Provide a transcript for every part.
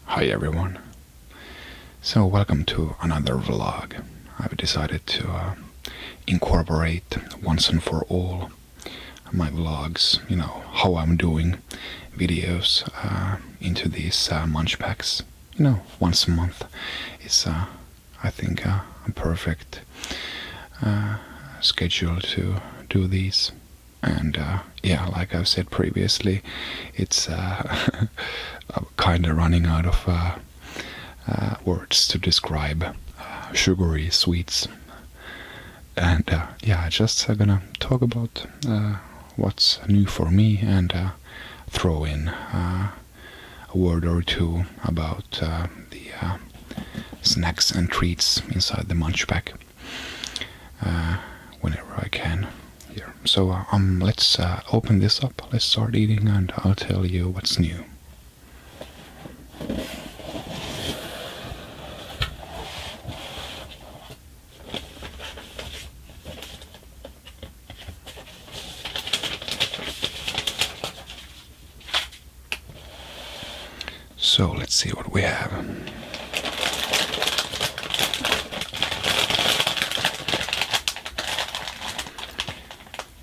Hi everyone. So welcome to another vlog. I've decided to incorporate once and for all my vlogs, how I'm doing videos into these MunchPaks. Once a month is, I think, a perfect schedule to do these. And like I've said previously, it's kind of running out of words to describe sugary sweets. And just gonna talk about what's new for me and throw in a word or two about the snacks and treats inside the MunchPak whenever I can. Here. So let's open this up, let's start eating, and I'll tell you what's new. So let's see what we have.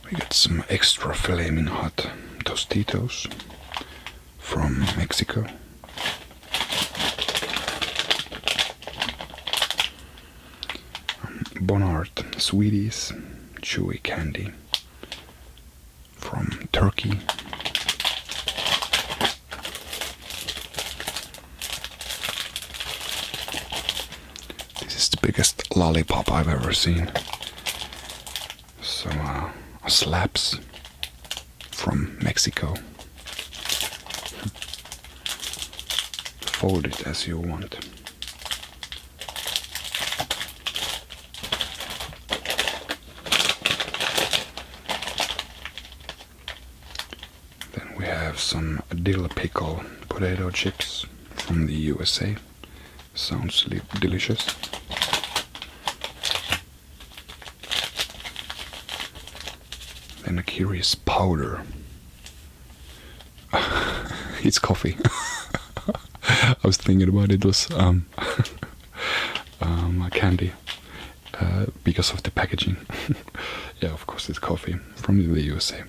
We got some extra flaming hot Tostitos from Mexico. Bonart Sweeties chewy candy from Turkey. This is the biggest lollipop I've ever seen. So slaps from Mexico. Fold it as you want. Then we have some dill pickle potato chips from the USA. Sounds delicious. Then a curious powder. It's coffee. I was thinking about it was candy because of the packaging. Yeah, of course it's coffee from the USA.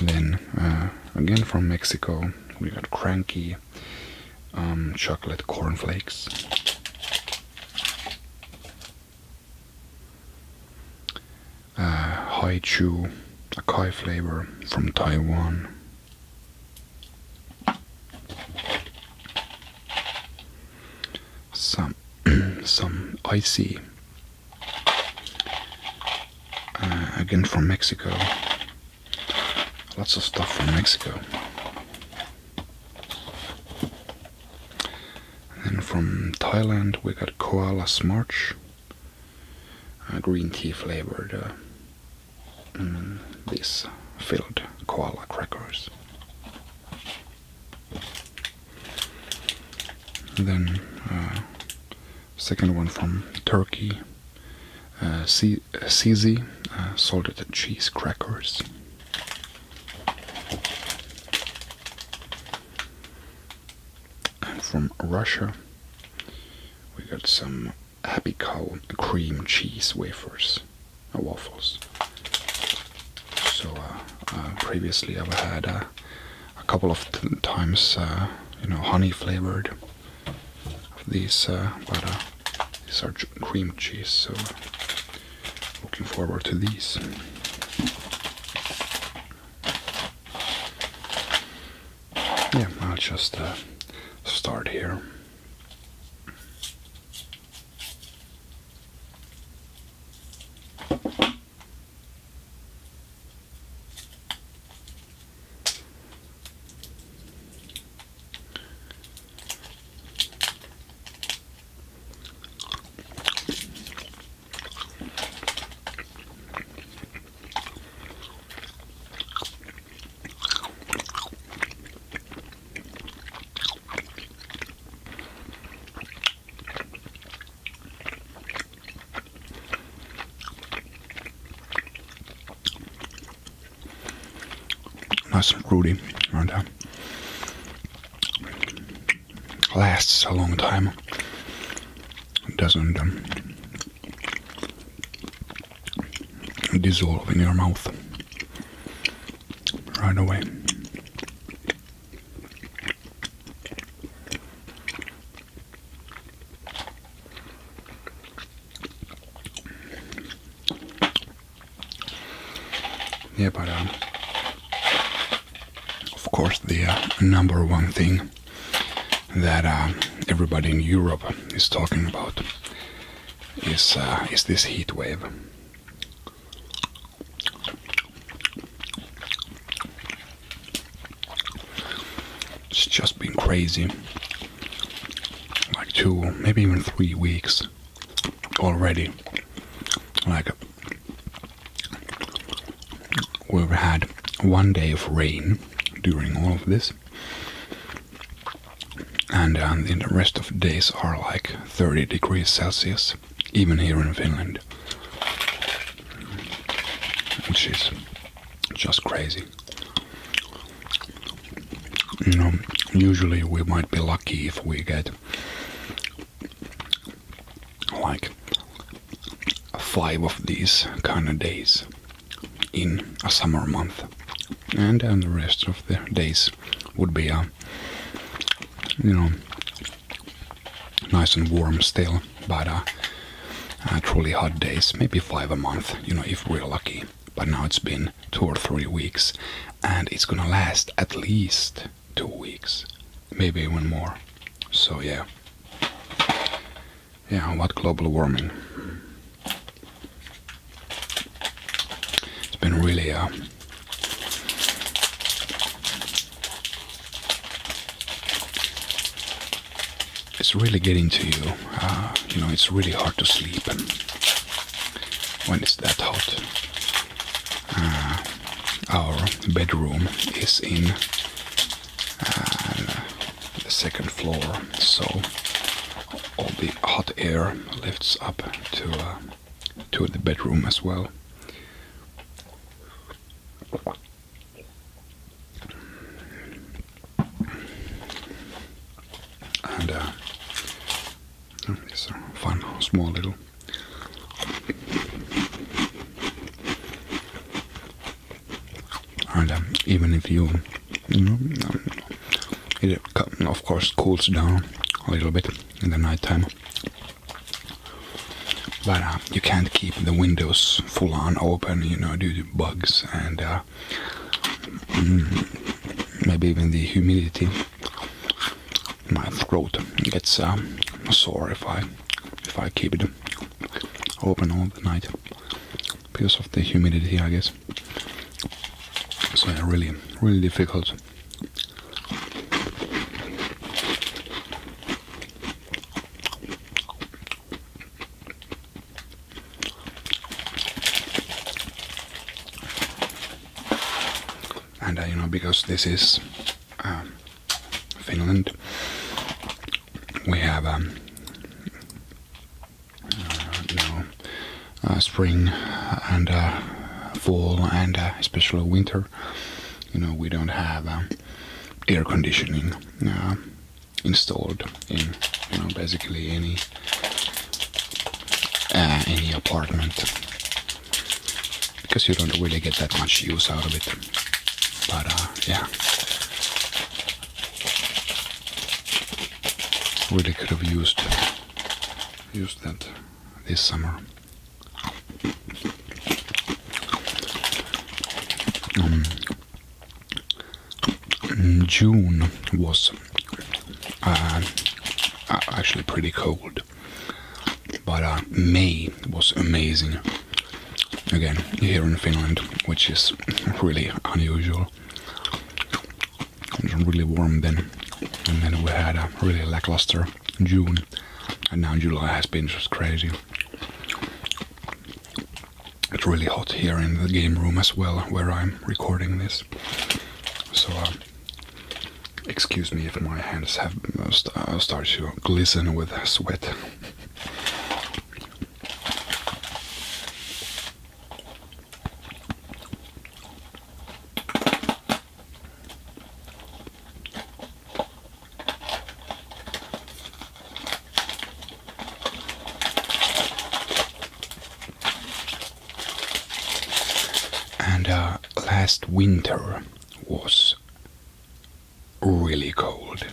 Then again from Mexico, we got cranky chocolate cornflakes. Haichu, a Kai flavor from Taiwan. Some icy, again from Mexico. Lots of stuff from Mexico. And then from Thailand we got Koala Smarch, green tea flavored. These filled koala crackers. And then second one from Turkey, CZ, salted cheese crackers. And from Russia we got some Happy Cow cream cheese wafers, waffles. So previously I've had a couple of times, honey flavored of these, but these are cream cheese, so looking forward to these. Yeah, I'll just start here. nice and fruity, and lasts a long time. It doesn't dissolve in your mouth right away. Yeah, but of course the number one thing that everybody in Europe is talking about is this heat wave. It's just been crazy. Like 2, maybe even 3 weeks already. Like we've had 1 day of rain during all of this, and the rest of the days are like 30 degrees Celsius, even here in Finland, which is just crazy. You know, usually we might be lucky if we get like 5 of these kind of days in a summer month, and then the rest of the days would be you know, nice and warm still, but truly hot days, maybe 5 a month, you know, if we're lucky. But now it's been 2 or 3 weeks, and it's gonna last at least 2 weeks, maybe even more. So yeah, what global warming? It's been really it's really getting to you. You know, it's really hard to sleep when it's that hot. Our bedroom is in the 2nd floor, so all the hot air lifts up to the bedroom as well. And these are fun, small little and even if you know, it of course cools down a little bit in the night time, but you can't keep the windows full on open, you know, due to bugs and maybe even the humidity. My throat gets sore if I keep it open all the night because of the humidity, I guess. So yeah, really difficult. And you know, because this is Finland, we have you know, spring and fall and especially winter. You know, we don't have air conditioning installed in, you know, basically any apartment, because you don't really get that much use out of it. But yeah, really could have used that this summer. June was actually pretty cold, but May was amazing. Again, here in Finland, which is really unusual. It was really warm then, and then we had a really lackluster June, and now July has been just crazy. It's really hot here in the game room as well, where I'm recording this. So excuse me if my hands have started to glisten with sweat. last winter was really cold.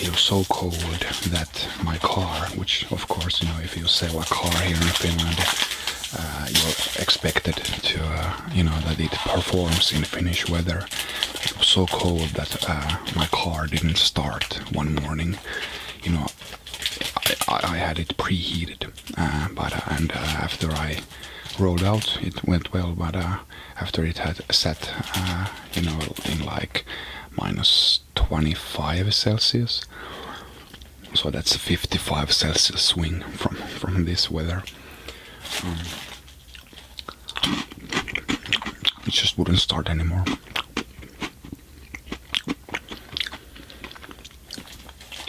It was so cold that my car, which of course, if you sell a car here in Finland, you're expected to, that it performs in Finnish weather. It was so cold that my car didn't start one morning. I had it preheated, and after I rolled out, it went well. But after it had sat, in like minus 25 Celsius, so that's a 55 Celsius swing from this weather. It just wouldn't start anymore.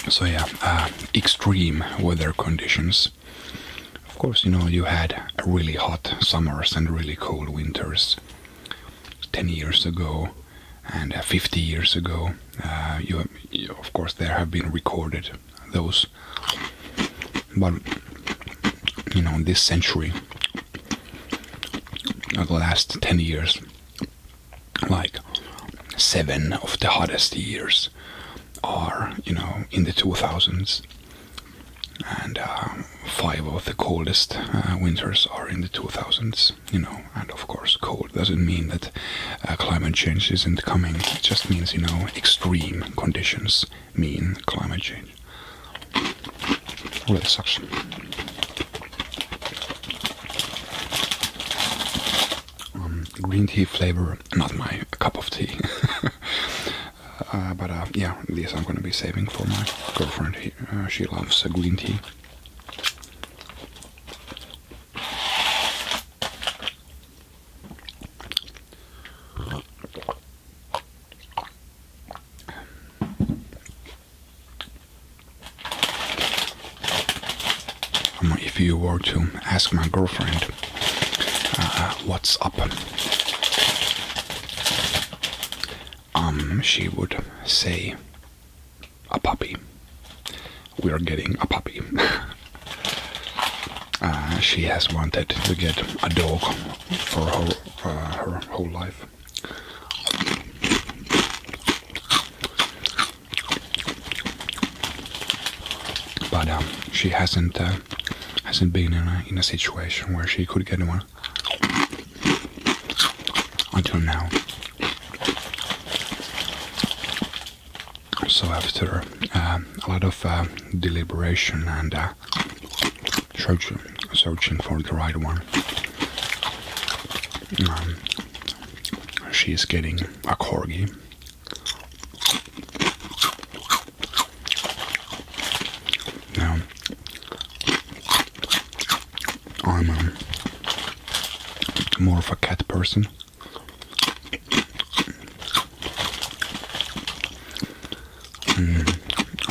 So yeah, extreme weather conditions. Of course, you had really hot summers and really cold winters 10 years ago and 50 years ago. Of course, there have been recorded those. But, this century, the last 10 years, like 7 of the hottest years are, in the 2000s, and 5 of the coldest winters are in the 2000s, and of course cold doesn't mean that climate change isn't coming. It just means, extreme conditions mean climate change. Really sucks. Green tea flavor, not my cup of tea. But yeah, these I'm going to be saving for my girlfriend. She loves green tea. If you were to ask my girlfriend what's up, she would say a puppy. We are getting a puppy. She has wanted to get a dog for her whole life. But she hasn't been in a situation where she could get one until now. So after a lot of deliberation and searching for the right one, she's getting a corgi. Now, I'm more of a cat person.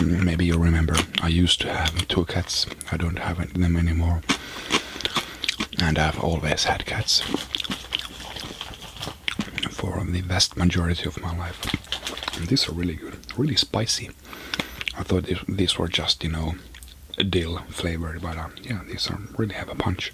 Maybe you remember, I used to have 2 cats. I don't have them anymore. And I've always had cats for the vast majority of my life. And these are really good, really spicy. I thought these were just, dill flavored, but yeah, these really have a punch.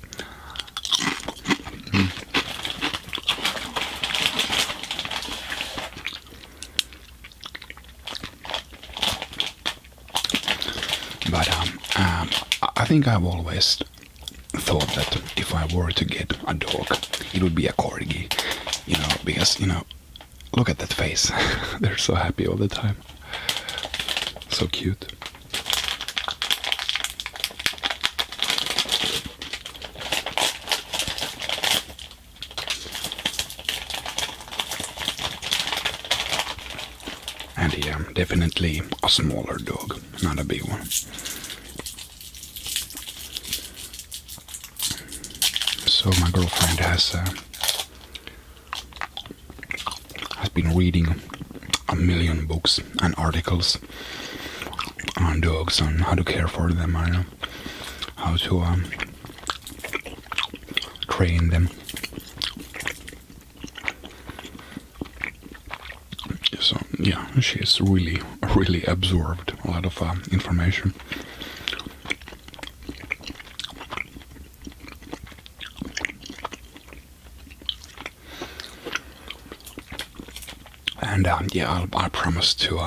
But I think I've always thought that if I were to get a dog, it would be a corgi, because, look at that face. They're so happy all the time. So cute. And yeah, definitely a smaller dog, not a big one. So my girlfriend has been reading a million books and articles on dogs, on how to care for them, how to train them. So yeah, she's really absorbed a lot of information. And yeah, I promise to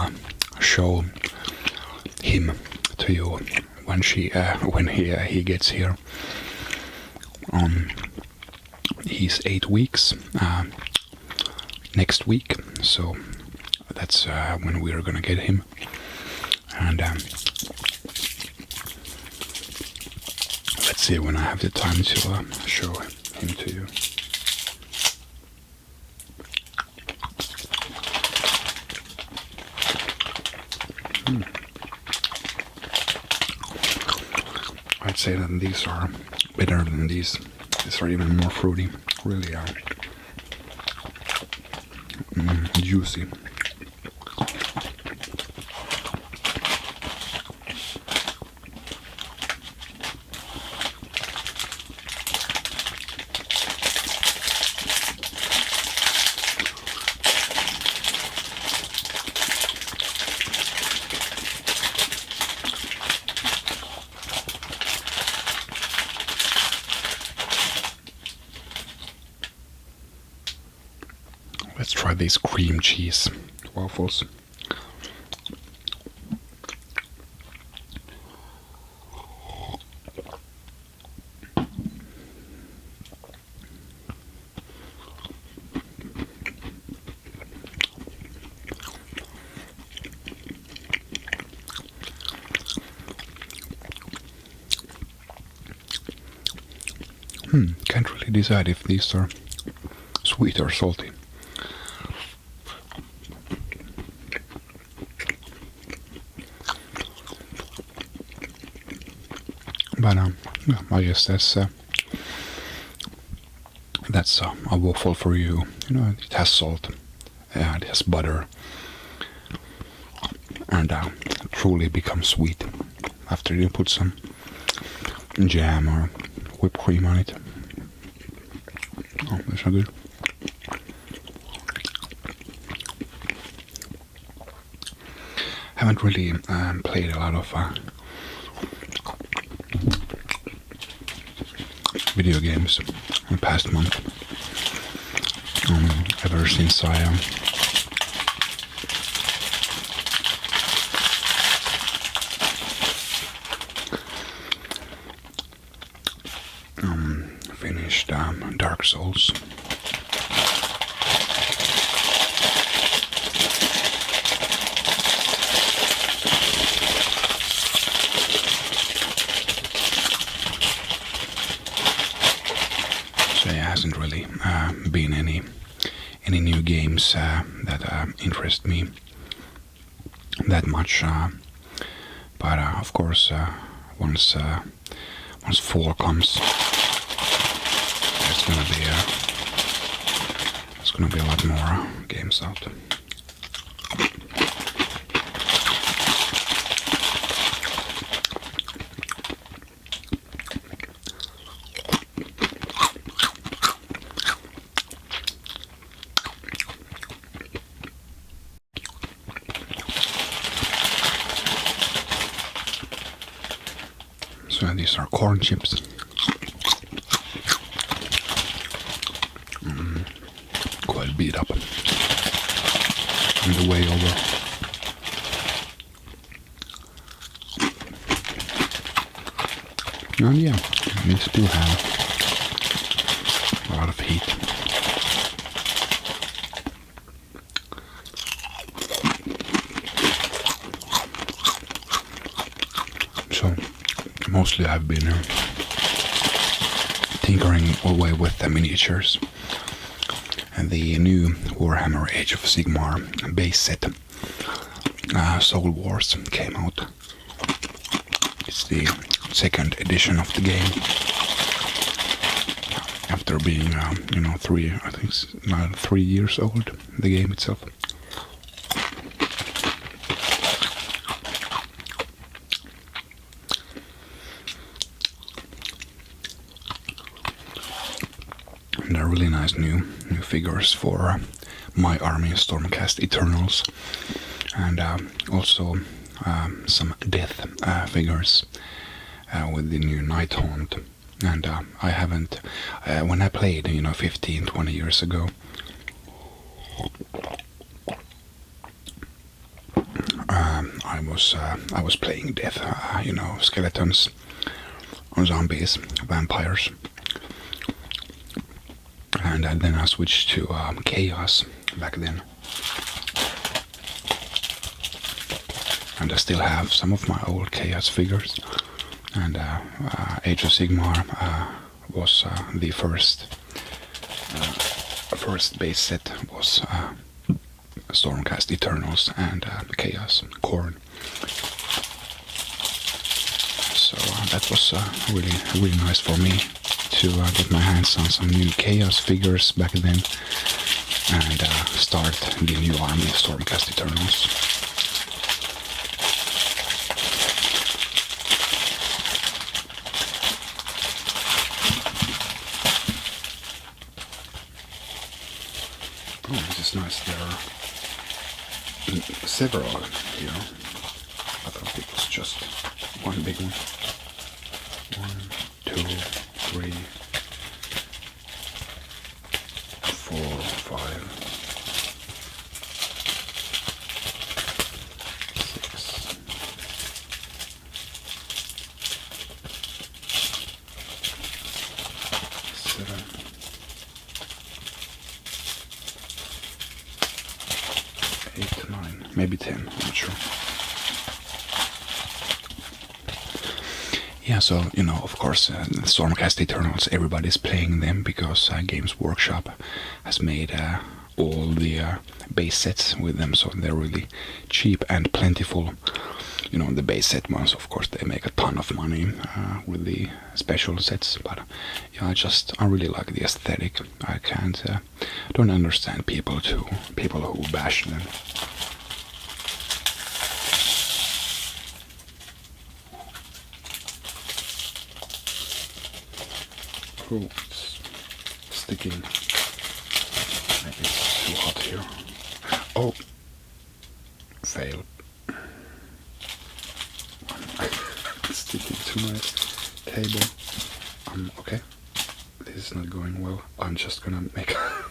show him to you when he gets here. He's 8 weeks next week, so that's when we're gonna get him. And let's see when I have the time to show him to you. I'd say that these are better than these. These are even more fruity. Really juicy. Let's try these cream cheese waffles. Can't really decide if these are sweet or salty. But yeah, I guess that's a waffle for you. You know, it has salt, it has butter, and truly becomes sweet after you put some jam or whipped cream on it. Oh, that's not good. Haven't really played a lot of video games in the past month. Ever since I finished Dark Souls. So there hasn't really been any new games that interest me that much. But of course, once fall comes, there's gonna be a lot more games out. So these are corn chips. Quite beat up on the way over. And yeah, these do have a lot of heat. So mostly I've been tinkering away with the miniatures. And the new Warhammer Age of Sigmar base set, Soul Wars, came out. It's the second edition of the game. After being, 3 years old, the game itself. And they're really nice new figures for my army Stormcast Eternals, and also some Death figures with the new Night Haunt. And I haven't, when I played, 15-20 years ago, I was playing death, skeletons, zombies, vampires, and then I switched to chaos back then. And I still have some of my old chaos figures. And Age of Sigmar was the first base set was Stormcast Eternals and Chaos Khorne. So that was really nice for me to get my hands on some new Chaos figures back then and start the new army of Stormcast Eternals. Oh, this is nice. There are several here. I thought it was just one big one. 1, 2, 3, 4, 5, 6, 7, 8, 9, maybe 10, I'm not sure. Yeah, so, of course, the Stormcast Eternals, everybody's playing them because Games Workshop has made all the base sets with them, so they're really cheap and plentiful. The base set ones, of course, they make a ton of money with the special sets, but yeah, I really like the aesthetic. I don't understand people who bash them. Oh, it's sticking. Maybe it's too hot here. Oh, fail. It's sticking to my table. Okay. This is not going well. I'm just gonna make a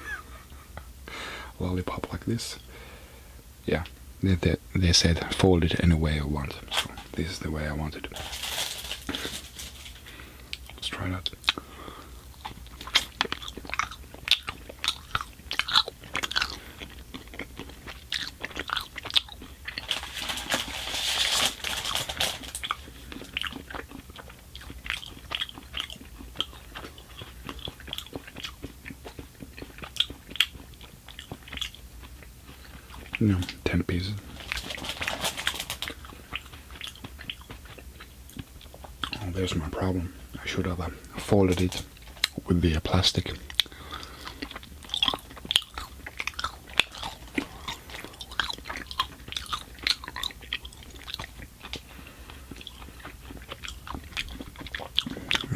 lollipop like this. Yeah, they said fold it any way I want, so this is the way I want it. Let's try that. No, 10 pieces. Oh, there's my problem. I should have folded it with the plastic.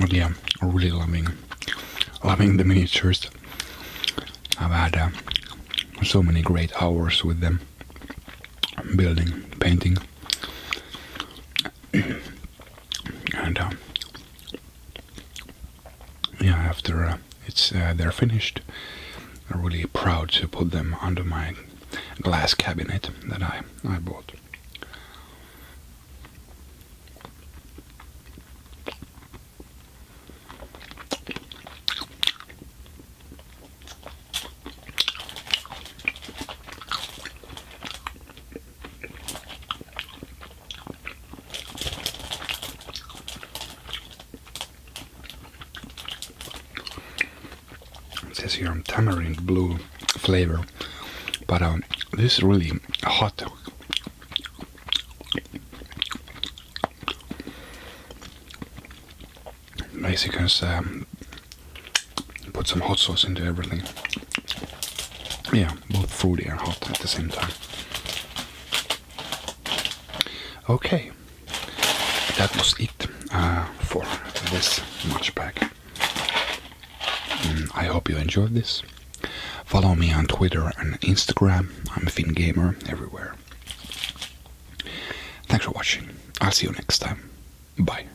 But yeah, I'm really loving the miniatures. I've had so many great hours with them, building, painting, and yeah, after they're finished, I'm really proud to put them under my glass cabinet that I bought. It says here tamarind blue flavor, but this is really hot. Basically, put some hot sauce into everything. Yeah, both fruity and hot at the same time. Okay, that was it for this MunchPak. I hope you enjoyed this. Follow me on Twitter and Instagram. I'm FinnGamer everywhere. Thanks for watching. I'll see you next time. Bye.